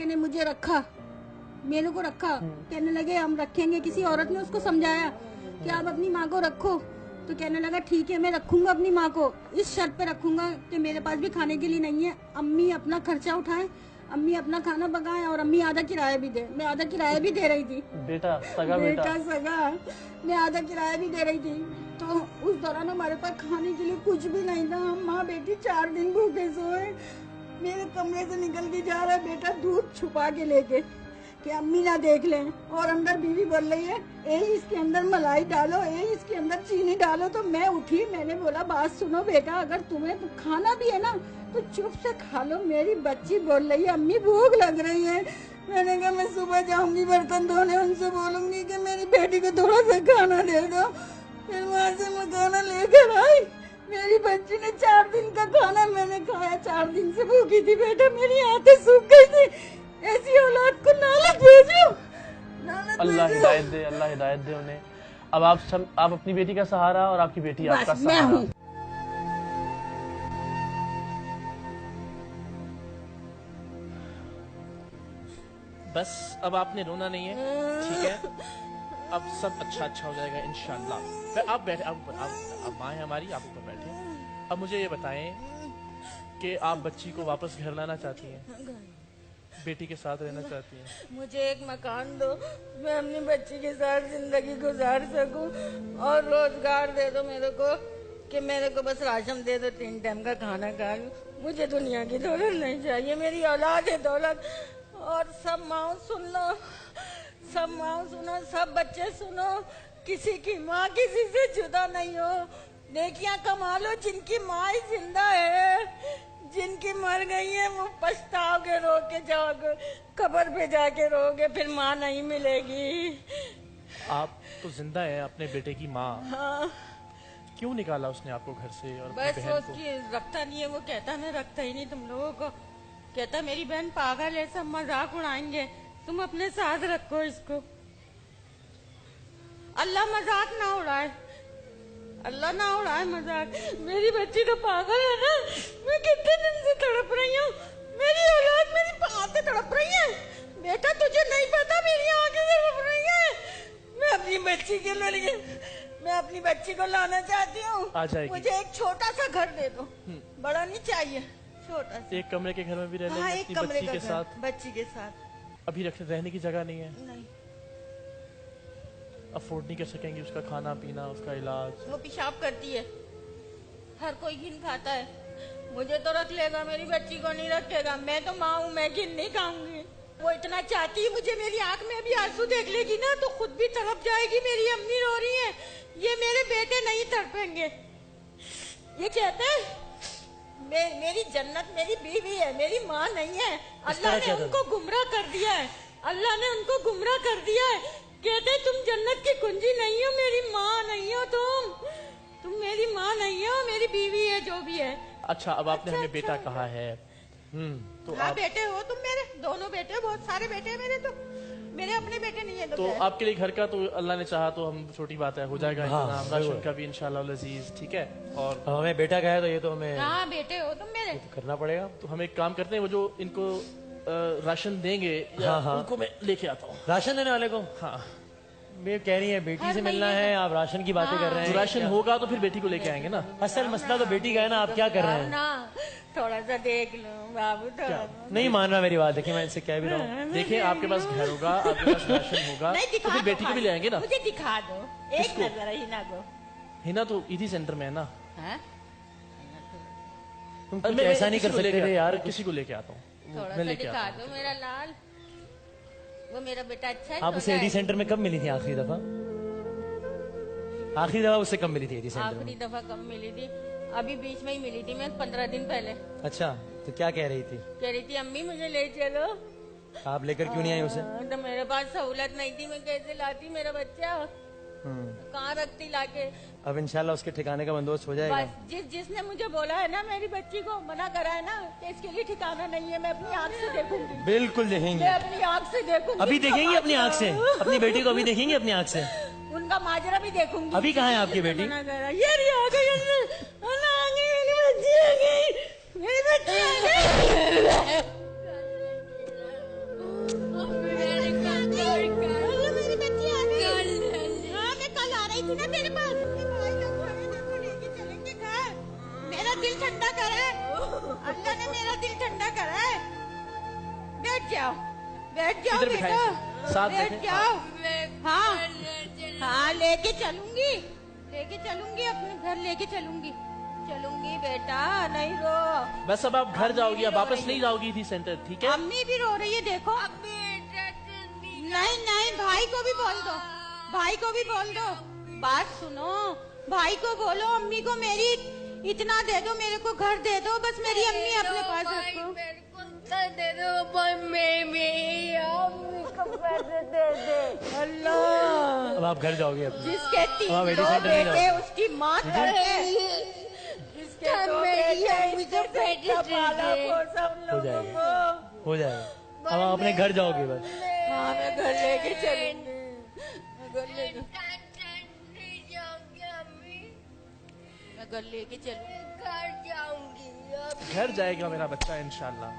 बेटे ने मुझे रखा, मेरे को रखा। कहने लगे हम रखेंगे, किसी औरत ने उसको समझाया कि आप अपनी माँ को रखो, तो कहने लगा ठीक है मैं रखूंगा अपनी माँ को, इस शर्त पे रखूंगा कि मेरे पास भी खाने के लिए नहीं है, अम्मी अपना खर्चा उठाए, अम्मी अपना खाना पकाए और अम्मी आधा किराया भी दे। मैं आधा किराया भी दे रही थी, बेटा सगा बेटा सगा, मैं आधा किराया भी दे रही थी। तो उस दौरान हमारे पास खाने के लिए कुछ भी नहीं था। हम माँ बेटी 4 दिन भूखे सोए। मेरे कमरे से निकल के जा रहा है बेटा दूध छुपा के लेके कि अम्मी ना देख लें, और अंदर बीवी बोल रही है ए इसके अंदर मलाई डालो, ए इसके अंदर चीनी डालो। तो मैं उठी, मैंने बोला बात सुनो बेटा, अगर तुम्हें खाना भी है ना तो चुप से खा लो। मेरी बच्ची बोल रही है अम्मी भूख लग रही है। मैंने कहा मैं सुबह जाऊंगी बर्तन धोने, उनसे बोलूंगी कि मेरी बेटी को थोड़ा सा खाना दे दो। फिर वहाँ से मैं खाना लेकर आई। मेरी बच्ची ने 4 दिन का खाना मैंने खाया, 4 दिन से भूखी थी बेटा, मेरी आंखें सूख गई थी। ऐसी औलाद को नालत भेजो, नालत अल्लाह भेजो। हिदायत दे, अल्लाह हिदायत दे उन्हें। अब आप अपनी बेटी का सहारा और आपकी बेटी आपका बस मैं सहारा। हूँ। बस अब आपने रोना नहीं है, ठीक है? अब सब अच्छा हो जाएगा इंशाल्लाह। आप बैठे, आप माँ है हमारी, आप ऊपर बैठे। अब मुझे ये बताएं कि आप बच्ची को वापस घर लाना चाहती हैं, बेटी के साथ रहना चाहती हैं? मुझे एक मकान दो, मैं अपनी बच्ची के साथ जिंदगी गुजार सकूं, और रोजगार दे दो मेरे को कि मेरे को बस राशन दे दो, 3 टाइम का खाना खा लूं। मुझे दुनिया की दौलत नहीं चाहिए, मेरी औलाद है दौलत। और सब माँ सुन लो, सब माँ सुनो, सब बच्चे सुनो, किसी की माँ किसी से जुदा नहीं हो। नेकियां कमा लो जिनकी माँ ही जिंदा है, जिनकी मर गई है वो पछताओगे, रो के जाओगे, कब्र पे जाके रोगे, फिर माँ नहीं मिलेगी। आप तो जिंदा हैं, अपने बेटे की माँ। हाँ क्यों निकाला उसने आपको घर से और अपनी बस वो बहन को? उसकी रखता नहीं है, वो कहता मैं रखता ही नहीं तुम लोगों को, कहता मेरी बहन पागल है, सब मजाक उड़ाएंगे, तुम अपने साथ रखो इसको। अल्लाह मजाक ना उड़ाए, अल्लाह ना उड़ाए मजाक। मेरी बच्ची तो पागल है ना, मैं कितने दिन से तड़प रही हूँ, मेरी औलाद मेरी आंखें तड़प रही है। बेटा तुझे नहीं पता मेरी आंखें तड़प रही है। मैं अपनी बच्ची के लिए, मैं अपनी बच्ची को लाना चाहती हूँ। आ जाएगी। मुझे एक छोटा सा घर दे दो, बड़ा नहीं चाहिए, छोटा सा। एक कमरे के घर में भी रह हाँ लेंगे एक अपनी कमरे बच्ची का के घर, साथ? बच्ची के साथ। अभी रहने की जगह नहीं है, नहीं, अफोर्ड नहीं कर सकेंगे उसका खाना पीना, उसका इलाज? वो पेशाब करती है, हर कोई घिन खाता है, मुझे तो रख लेगा, मेरी बच्ची को नहीं रखेगा। मैं तो माँ हूँ, मैं घिन नहीं खाऊंगी। वो इतना चाहती है मुझे, मेरी आंख में भी आंसू देख लेगी ना तो खुद भी तड़प जाएगी, मेरी अम्मी रो रही है, ये मेरे बेटे नहीं तड़पेंगे। ये कहते हैं मेरी जन्नत मेरी बीवी है, मेरी माँ नहीं है। अल्लाह ने उनको गुमराह कर दिया है, अल्लाह ने उनको गुमराह कर दिया है। कहते तुम जन्नत की कुंजी नहीं हो, मेरी माँ नहीं हो, तुम मेरी माँ नहीं हो, मेरी बीवी है जो भी है। अच्छा, अब आपने हमें बेटा कहा है, तो हाँ आप बेटे हो तुम मेरे, दोनों बेटे, बहुत सारे बेटे हैं मेरे, तो मेरे अपने बेटे नहीं है। तो आपके लिए घर का तो अल्लाह ने चाहा तो हम छोटी बात है, हो जाएगा हाँ, इंतजाम, राशन का भी इंशाल्लाह लजीज, ठीक है? और हमें बेटा का है तो ये तो हमें हाँ बेटे हो तुम मेरे। करना पड़ेगा। तो हम एक काम करते हैं, वो जो इनको राशन देंगे या हाँ, हाँ। उनको मैं लेके आता हूँ। राशन देने वाले को हाँ, मैं कह रही है बेटी हर से मिलना महीने है, आप राशन की बातें कर रहे तो हैं। राशन होगा तो फिर बेटी को लेके आएंगे ना। असल मसला तो बेटी का है ना, आप क्या कर रहे हैं? ना थोड़ा सा देख लो बाबू, थोड़ा नहीं मान रहा मेरी बात, देखिए मैं इनसे कह भी रहा हूँ। देखिए आपके पास घर होगा, आपके पास राशन होगा, नहीं तो दिखा फिर दो, बेटी को भी ले आएंगे ना। मुझे दिखा दो एक किसको? नजर हिना को। हिना तो इसी सेंटर में है ना। हाँ? तुम कुछ ऐसा नहीं कर सकते थे यार। किसी को लेके आता हूँ। थोड़ा मैं सा लेके दिखा आता दो मेरा लाल, वो मेरा बेटा अच्छा है। आप उसे एडी सेंटर में कब मिली थी आखिरी दफा? आखिरी दफा उससे कब मिली थी एडी सेंटर आखिरी में? दफा कब मिली थी? अभी बीच में ही मिली थी, मैं 15 दिन पहले। अच्छा, तो क्या कह रही थी? कह रही थी अम्मी मुझे ले चलो। आप लेकर क्यों नहीं आई उसे? तो मेरे पास सहूलत नहीं थी, मैं कैसे लाती मेरा बच्चा, कहाँ रखती लाके। अब इंशाल्लाह उसके ठिकाने का बंदोबस्त हो जाएगा। बस जिसने मुझे बोला है ना, मेरी बच्ची को मना करा है ना कि इसके लिए ठिकाना नहीं है, मैं अपनी आंख से देखूंगी, बिल्कुल देखेंगे, मैं अपनी आंख से देखूंगी। अभी देखेंगे अपनी आंख से, अपनी बेटी को अभी देखेंगे अपनी आंख से। उनका माजरा भी देखूंगी। अभी कहाँ है आपकी बेटी? मना करा, ये रही आ गई अंदर, अल्लाह आ गई, मेरी बच्ची आ गई, मेरी बच्ची आ गई। जाओ इधर बेटा, बिठाएं, साथ बैठ बैठें। जाओ। हाँ हाँ, लेके चलूंगी अपने घर, लेके चलूंगी बेटा, नहीं रो। बस अब आप घर जाओगी, अब वापस नहीं जाओगी थी सेंटर, ठीक है? अम्मी भी रो रही है, देखो। नहीं नहीं, भाई को भी बोल दो, बात सुनो, भाई को बोलो अम्मी को मेरी इतना दे दो, मेरे को घर दे दो, बस मेरी अम्मी अपने पास रखो। दे दो, अल्लाह, अब आप घर जाओगे अपने। जिसके हाँ, तीन बेटी दो सेंटर नहीं बेटे जाओ। उसकी माँ तड़के, जिसके दो बेटे उसका पाला पोसा हम हो लोगों जाएगा, को। हो जाएगा। अब आप अपने घर जाओगे बस। हाँ, मैं घर लेके चलूंगी, मैं घर लेके चलूंगी। घर जाएगा मेरा बच्चा इंशाल्लाह।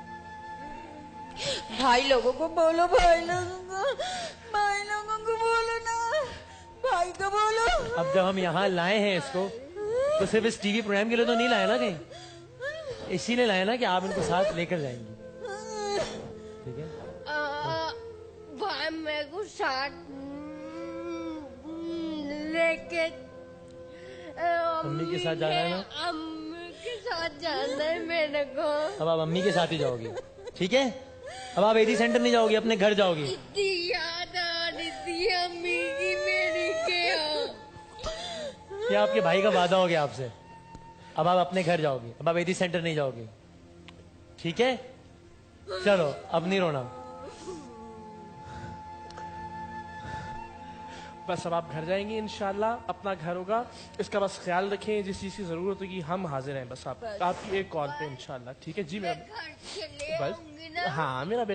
भाई लोगों को बोलो, भाई लोगों को बोलो ना, भाई को बोलो। अब जब हम यहाँ लाए हैं इसको, तो सिर्फ इस टीवी प्रोग्राम के लिए तो नहीं लाए ना कहीं, इसीलिए लाए ना कि आप इनको साथ लेकर जाएंगी, ठीक है? भाई मेरे को साथ लेके अम्मी के साथ जाना है ना? अम्मी के साथ जाना है मेरे को। अब आप अम्मी के साथ ही जाओगी, ठीक है? अब आप एडी सेंटर नहीं जाओगी, अपने घर जाओगी। इतनी याद आ रही थी अम्मी की मेरी के। ये आपके भाई का वादा हो गया आपसे। अब आप अपने घर जाओगी, अब आप एडी सेंटर नहीं जाओगी, ठीक है? चलो, अब नहीं रोना। बस अब आप घर जाएंगी इंशाल्लाह, अपना घर होगा, इसका बस ख्याल रखें, जिस चीज की जरूरत होगी हम हाजिर हैं, बस आप आपकी एक कॉल पे इंशाल्लाह, ठीक है जी? मेरा घर चले बस आऊंगी ना। हाँ, मेरा बेटा